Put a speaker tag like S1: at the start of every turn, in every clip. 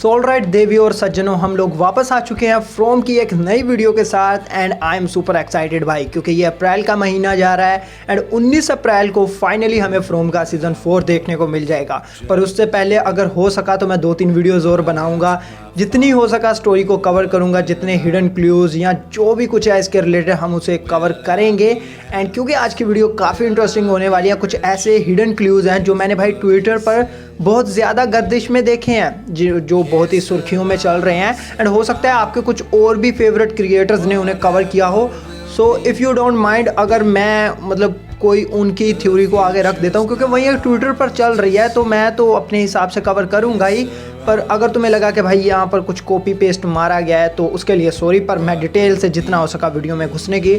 S1: Alright देवी और सज्जनों, हम लोग वापस आ चुके हैं फ्रॉम की एक नई वीडियो के साथ and I am super excited भाई, क्योंकि ये अप्रैल का महीना जा रहा है एंड 19 अप्रैल को फाइनली हमें फ्रॉम का सीज़न 4 देखने को मिल जाएगा। पर उससे पहले अगर हो सका तो मैं 2-3 वीडियोज़ और बनाऊंगा, जितनी हो सका स्टोरी को कवर करूंगा, जितने हिडन क्लूज़ या जो भी कुछ है इसके रिलेटेड हम उसे कवर करेंगे। एंड क्योंकि आज की वीडियो काफ़ी इंटरेस्टिंग होने वाली है, कुछ ऐसे हिडन क्लूज़ हैं जो मैंने भाई ट्विटर पर बहुत ज़्यादा गर्दिश में देखे हैं, जो बहुत ही सुर्खियों में चल रहे हैं एंड हो सकता है आपके कुछ और भी फेवरेट क्रिएटर्स ने उन्हें कवर किया हो। So if you don't mind, अगर मैं कोई उनकी थ्योरी को आगे रख देता हूँ, क्योंकि वही एक ट्विटर पर चल रही है, तो मैं तो अपने हिसाब से कवर करूँगा ही। पर अगर तुम्हें लगा कि भाई यहाँ पर कुछ कॉपी पेस्ट मारा गया है तो उसके लिए सॉरी, पर मैं डिटेल से जितना हो सका वीडियो में घुसने की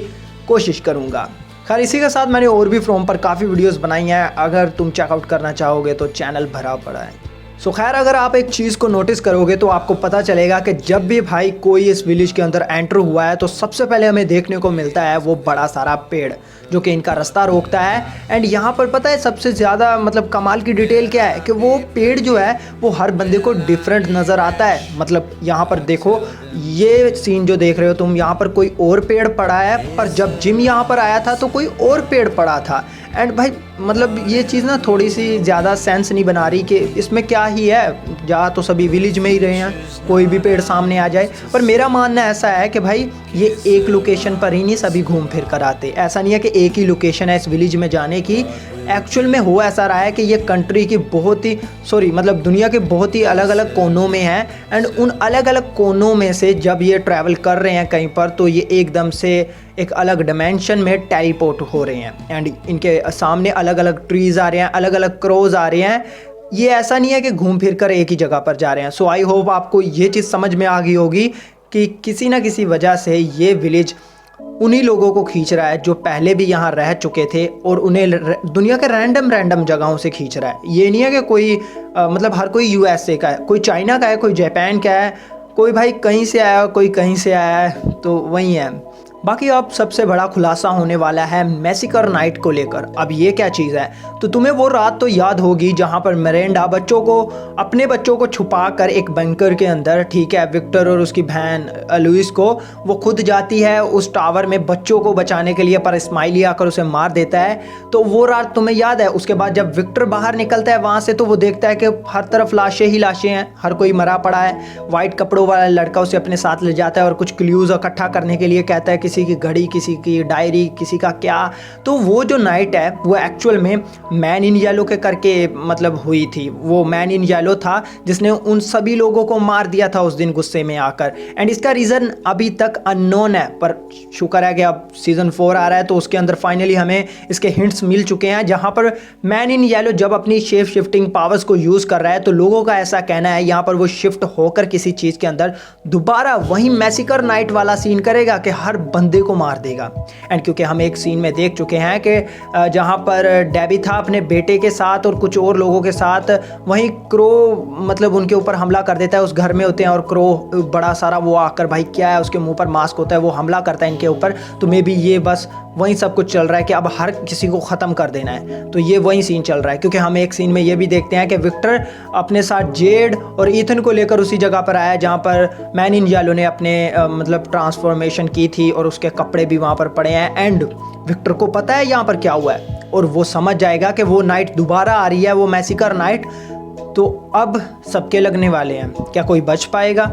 S1: कोशिश करूँगा। खैर, इसी के साथ मैंने और भी फ्रॉम पर काफ़ी वीडियोस बनाई हैं, अगर तुम चेकआउट करना चाहोगे तो चैनल भरा पड़ा है। खैर, अगर आप एक चीज़ को नोटिस करोगे तो आपको पता चलेगा कि जब भी भाई कोई इस विलेज के अंदर एंटर हुआ है तो सबसे पहले हमें देखने को मिलता है वो बड़ा सारा पेड़ जो कि इनका रास्ता रोकता है। एंड यहाँ पर पता है सबसे ज़्यादा कमाल की डिटेल क्या है कि वो पेड़ जो है वो हर बंदे को डिफरेंट नज़र आता है। यहाँ पर देखो, ये सीन जो देख रहे हो तुम, यहाँ पर कोई और पेड़ पड़ा है, पर जब जिम यहाँ पर आया था तो कोई और पेड़ पड़ा था। एंड भाई ये चीज़ ना थोड़ी सी ज़्यादा सेंस नहीं बना रही कि इसमें क्या ही है, जा तो सभी विलेज में ही रहे हैं, कोई भी पेड़ सामने आ जाए। पर मेरा मानना ऐसा है कि भाई ये एक लोकेशन पर ही नहीं सभी घूम फिर कर आते। ऐसा नहीं है कि एक ही लोकेशन है इस विलेज में जाने की। एक्चुअल में हो ऐसा रहा है कि ये कंट्री की दुनिया के बहुत ही अलग अलग कोनों में है। एंड उन अलग अलग कोनों में से जब ये ट्रैवल कर रहे हैं कहीं पर, तो ये एकदम से एक अलग डिमेंशन में टेलीपोर्ट हो रहे हैं। एंड इनके सामने अलग अलग ट्रीज़ आ रहे हैं, अलग अलग क्रोज आ रहे हैं। ये ऐसा नहीं है कि घूम फिर कर एक ही जगह पर जा रहे हैं। सो आई होप आपको ये चीज़ समझ में आ गई होगी कि किसी ना किसी वजह से ये विलेज उन्हीं लोगों को खींच रहा है जो पहले भी यहाँ रह चुके थे, और उन्हें दुनिया के रैंडम जगहों से खींच रहा है। ये नहीं है कि कोई हर कोई यूएसए का है, कोई चाइना का है, कोई जापान का है, कोई भाई कहीं से आया, कोई कहीं से आया है, तो वही है। बाकी अब सबसे बड़ा खुलासा होने वाला है मैसेकर नाइट को लेकर। अब ये क्या चीज़ है, तो तुम्हें वो रात तो याद होगी जहाँ पर मिरांडा अपने बच्चों को छुपा कर एक बंकर के अंदर, ठीक है, विक्टर और उसकी बहन लुइस को, वो खुद जाती है उस टावर में बच्चों को बचाने के लिए, पर स्माइली आकर उसे मार देता है। तो वो रात तुम्हें याद है। उसके बाद जब विक्टर बाहर निकलता है वहाँ से, तो वो देखता है कि हर तरफ लाशें ही लाशें हैं, हर कोई मरा पड़ा है। वाइट कपड़ों वाला लड़का उसे अपने साथ ले जाता है और कुछ क्लूज़ इकट्ठा करने के लिए कहता है, किसी की घड़ी, किसी की डायरी, किसी का क्या। तो वो जो नाइट है वो एक्चुअल में मैन इन येलो के करके हुई थी। वो मैन इन येलो था जिसने उन सभी लोगों को मार दिया था उस दिन गुस्से में आकर। एंड इसका रीज़न अभी तक अननोन है, पर शुक्र है कि अब सीज़न 4 आ रहा है तो उसके अंदर फाइनली हमें इसके हिंट्स मिल चुके हैं। जहां पर मैन इन येलो जब अपनी शेप शिफ्टिंग पावर्स को यूज़ कर रहा है, तो लोगों का ऐसा कहना है यहाँ पर वो शिफ्ट होकर किसी चीज़ के अंदर दोबारा वही मैसेकर नाइट वाला सीन करेगा कि हर बंदे को मार देगा। एंड क्योंकि हम एक सीन में देख चुके हैं कि जहां पर डेबी था अपने बेटे के साथ और कुछ और लोगों के साथ, वहीं क्रो उनके ऊपर हमला कर देता है। उस घर में होते हैं और क्रो बड़ा सारा वो आकर, भाई क्या है, उसके मुंह पर मास्क होता है, वो हमला करता है इनके ऊपर। तो मे बी ये बस वहीं सब कुछ चल रहा है कि अब हर किसी को ख़त्म कर देना है। तो ये वही सीन चल रहा है, क्योंकि हम एक सीन में ये भी देखते हैं कि विक्टर अपने साथ जेड और ईथन को लेकर उसी जगह पर आया जहाँ पर मैन इन येलो ने अपने ट्रांसफॉर्मेशन की थी, और उसके कपड़े भी वहाँ पर पड़े हैं। एंड विक्टर को पता है यहाँ पर क्या हुआ है, और वो समझ जाएगा कि वो नाइट दोबारा आ रही है, वो मैसेकर नाइट। तो अब सबके लगने वाले हैं। क्या कोई बच पाएगा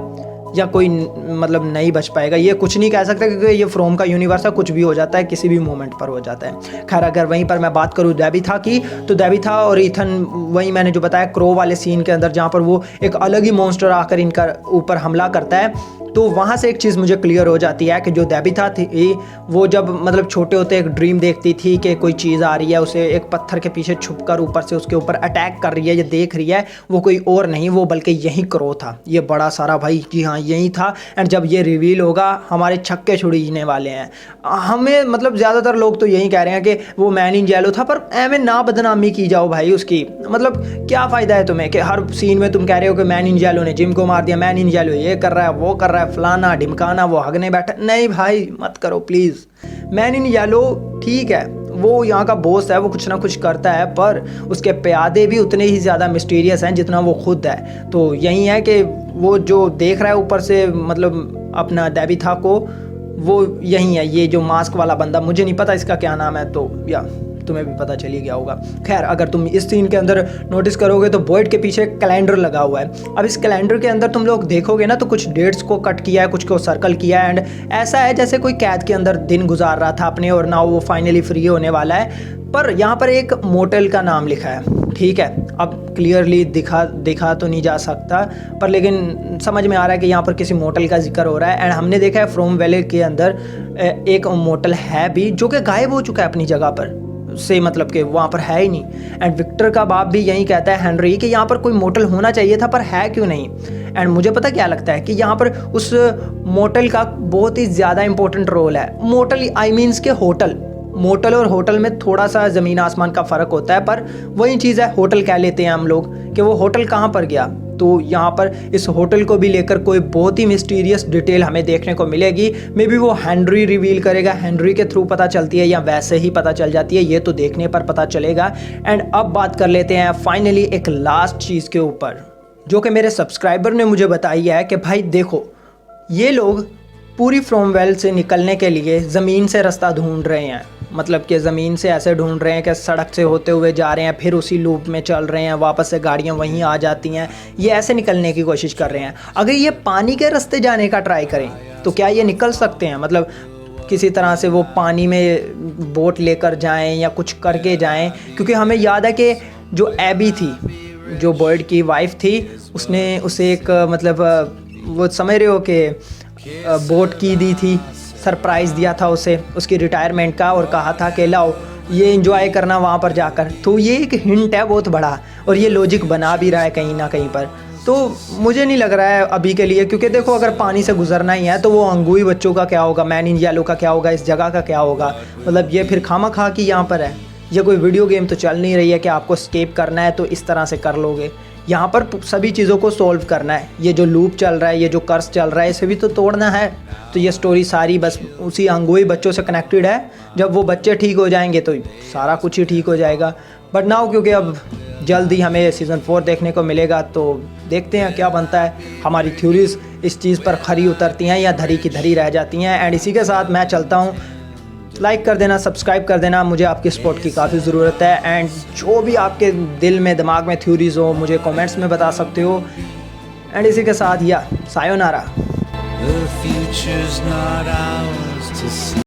S1: या कोई नहीं बच पाएगा, ये कुछ नहीं कह सकता, क्योंकि ये फ्रॉम का यूनिवर्स है, कुछ भी हो जाता है, किसी भी मोमेंट पर हो जाता है। खैर, अगर वहीं पर मैं बात करूँ डेबिथा की, तो डेबिथा और ईथन, वही मैंने जो बताया क्रो वाले सीन के अंदर, जहाँ पर वो एक अलग ही मॉन्स्टर आकर इनका ऊपर हमला करता है, तो वहाँ से एक चीज़ मुझे क्लियर हो जाती है कि जो डेबिथा थी वो जब छोटे होते एक ड्रीम देखती थी कि कोई चीज़ आ रही है, उसे एक पत्थर के पीछे छुपकर ऊपर से उसके ऊपर अटैक कर रही है, ये देख रही है, वो कोई और नहीं, वो बल्कि यही क्रो था, ये बड़ा सारा, भाई जी हाँ यही था। एंड जब ये रिवील होगा हमारे छक्के छुड़ीने वाले हैं। हमें ज़्यादातर लोग तो यही कह रहे हैं कि वो मैन इन येलो था, पर एमें ना बदनामी की जाओ भाई उसकी। क्या फ़ायदा है तुम्हें कि हर सीन में तुम कह रहे हो कि मैन इन येलो ने जिम को मार दिया, मैन इन येलो ये कर रहा है, वो कर रहा है, फलाना ढिमकाना, वो हगने बैठा। नहीं भाई, मत करो प्लीज़। मैन इन येलो ठीक है, वो यहाँ का बॉस है, वो कुछ ना कुछ करता है, पर उसके प्यादे भी उतने ही ज़्यादा मिस्टीरियस हैं जितना वो खुद है। तो यही है कि वो जो देख रहा है ऊपर से, मतलब अपना डेबिथा को, वो यही है, ये जो मास्क वाला बंदा, मुझे नहीं पता इसका क्या नाम है, तो या तुम्हें भी पता चल ही गया होगा। खैर, अगर तुम इस सीन के अंदर नोटिस करोगे तो बॉयड के पीछे कैलेंडर लगा हुआ है। अब इस कैलेंडर के अंदर तुम लोग देखोगे ना तो कुछ डेट्स को कट किया है, कुछ को सर्कल किया है, एंड ऐसा है जैसे कोई कैद के अंदर दिन गुजार रहा था अपने, और नाउ वो फाइनली फ्री होने वाला है। पर यहाँ पर एक मोटेल का नाम लिखा है, ठीक है। अब क्लियरली दिखा तो नहीं जा सकता, पर लेकिन समझ में आ रहा है कि यहाँ पर किसी मोटेल का जिक्र हो रहा है। एंड हमने देखा है फ्रॉम वैली के अंदर एक मोटेल है भी, जो कि गायब हो चुका है अपनी जगह पर से, मतलब कि वहाँ पर है ही नहीं। एंड विक्टर का बाप भी यही कहता है हेनरी कि यहाँ पर कोई मोटेल होना चाहिए था, पर है क्यों नहीं। एंड मुझे पता क्या लगता है कि यहाँ पर उस मोटेल का बहुत ही ज़्यादा इंपॉर्टेंट रोल है। मोटेल आई मीन्स के होटल, मोटल और होटल में थोड़ा सा ज़मीन आसमान का फ़र्क होता है, पर वही चीज़ है, होटल कह लेते हैं हम लोग कि वो होटल कहाँ पर गया। तो यहाँ पर इस होटल को भी लेकर कोई बहुत ही मिस्टीरियस डिटेल हमें देखने को मिलेगी। मे बी वो हेनरी रिवील करेगा, हेनरी के थ्रू पता चलती है या वैसे ही पता चल जाती है, ये तो देखने पर पता चलेगा। एंड अब बात कर लेते हैं फाइनली एक लास्ट चीज़ के ऊपर, जो कि मेरे सब्सक्राइबर ने मुझे बताई है कि भाई देखो, ये लोग पूरी फ्रॉमवेल से निकलने के लिए ज़मीन से रास्ता ढूंढ रहे हैं। मतलब कि ज़मीन से ऐसे ढूंढ रहे हैं कि सड़क से होते हुए जा रहे हैं, फिर उसी लूप में चल रहे हैं, वापस से गाड़ियाँ वहीं आ जाती हैं, ये ऐसे निकलने की कोशिश कर रहे हैं। अगर ये पानी के रास्ते जाने का ट्राई करें तो क्या ये निकल सकते हैं? मतलब किसी तरह से वो पानी में बोट लेकर जाएं या कुछ करके जाएं, क्योंकि हमें याद है कि जो एबी थी, जो बॉयड की वाइफ थी, उसने उसे एक मतलब वो समझ रहे हो कि बोट की दी थी, सरप्राइज़ दिया था उसे उसकी रिटायरमेंट का, और कहा था कि लाओ ये एंजॉय करना वहाँ पर जाकर। तो ये एक हिंट है बहुत बड़ा, और ये लॉजिक बना भी रहा है कहीं ना कहीं पर। तो मुझे नहीं लग रहा है अभी के लिए, क्योंकि देखो अगर पानी से गुजरना ही है तो वो अंगूई बच्चों का क्या होगा, मैन इन येलो का क्या होगा, इस जगह का क्या होगा। मतलब ये फिर खामा खा कि यहाँ पर है, ये कोई वीडियो गेम तो चल नहीं रही है कि आपको स्केप करना है तो इस तरह से कर लोगे। यहाँ पर सभी चीज़ों को सॉल्व करना है। ये जो लूप चल रहा है, ये जो कर्स चल रहा है, इसे भी तो तोड़ना है। तो ये स्टोरी सारी बस उसी अंगूई बच्चों से कनेक्टेड है। जब वो बच्चे ठीक हो जाएंगे तो सारा कुछ ही ठीक हो जाएगा। बट नाउ क्योंकि अब जल्द ही हमें सीज़न 4 देखने को मिलेगा, तो देखते हैं क्या बनता है। हमारी थ्योरीज इस चीज़ पर खरी उतरती हैं या धरी की धरी रह जाती हैं। एंड इसी के साथ मैं चलता हूँ। लाइक कर देना, सब्सक्राइब कर देना, मुझे आपकी सपोर्ट की काफ़ी ज़रूरत है। एंड जो भी आपके दिल में दिमाग में थ्योरीज हो मुझे कमेंट्स में बता सकते हो। एंड इसी के साथ या सायोनारा।